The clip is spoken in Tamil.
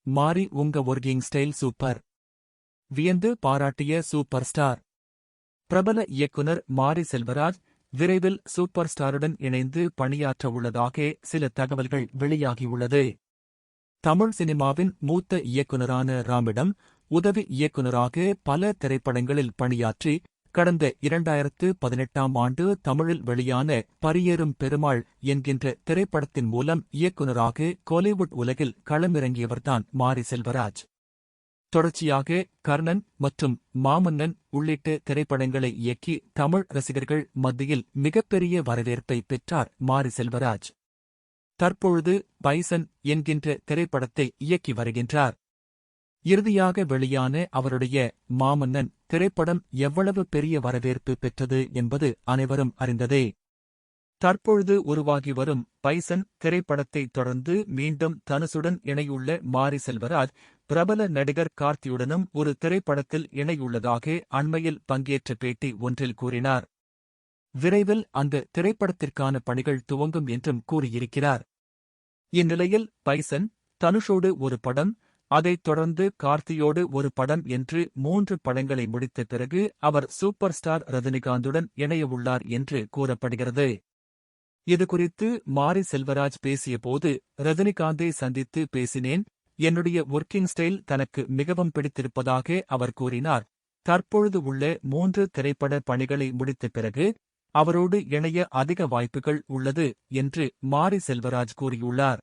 மாரி உங்க ஒர்க்கிங் ஸ்டைல் சூப்பர். வியந்து பாராட்டிய சூப்பர் ஸ்டார். பிரபல இயக்குனர் மாரி செல்வராஜ் விரைவில் சூப்பர் ஸ்டாருடன் இணைந்து பணியாற்ற உள்ளதாக சில தகவல்கள் வெளியாகியுள்ளது. தமிழ் சினிமாவின் மூத்த இயக்குனரான ராமிடம் உதவி இயக்குனராக பல திரைப்படங்களில் பணியாற்றி கடந்த 2018ஆம் ஆண்டு தமிழில் வெளியான பரியேறும் பெருமாள் என்கின்ற திரைப்படத்தின் மூலம் இயக்குனராக கோலிவுட் உலகில் களமிறங்கியவர்தான் மாரி செல்வராஜ். தொடர்ச்சியாக கர்ணன் மற்றும் மாமன்னன் உள்ளிட்ட திரைப்படங்களை இயக்கி தமிழ் ரசிகர்கள் மத்தியில் மிகப்பெரிய வரவேற்பை பெற்றார் மாரி செல்வராஜ். தற்பொழுது பைசன் என்கின்ற திரைப்படத்தை இயக்கி வருகின்றார். இறுதியாக வெளியான அவருடைய மாமன்னன் திரைப்படம் எவ்வளவு பெரிய வரவேற்பு பெற்றது என்பது அனைவரும் அறிந்ததே. தற்பொழுது உருவாகி வரும் பைசன் திரைப்படத்தை தொடர்ந்து மீண்டும் தனுசுடன் இணையுள்ள மாரி செல்வராஜ் பிரபல நடிகர் கார்த்தியுடனும் ஒரு திரைப்படத்தில் இணையுள்ளதாக அண்மையில் பங்கேற்ற பேட்டி ஒன்றில் கூறினார். விரைவில் அந்த திரைப்படத்திற்கான பணிகள் துவங்கும் என்றும் கூறியிருக்கிறார். இந்நிலையில் பைசன், தனுஷோடு ஒரு படம், அதைத் தொடர்ந்து கார்த்தியோடு ஒரு படம் என்று 3 படங்களை முடித்த பிறகு அவர் சூப்பர் ஸ்டார் ரஜினிகாந்துடன் இணையவுள்ளார் என்று கூறப்படுகிறது. இதுகுறித்து மாரி செல்வராஜ் பேசியபோது, ரஜினிகாந்தை சந்தித்து பேசினேன். என்னுடைய ஒர்க்கிங் ஸ்டைல் தனக்கு மிகவும் பிடித்திருப்பதாக அவர் கூறினார். தற்பொழுது உள்ள 3 திரைப்பட பணிகளை முடித்த பிறகு அவரோடு இணைய அதிக வாய்ப்புகள் உள்ளது என்று மாரி செல்வராஜ் கூறியுள்ளார்.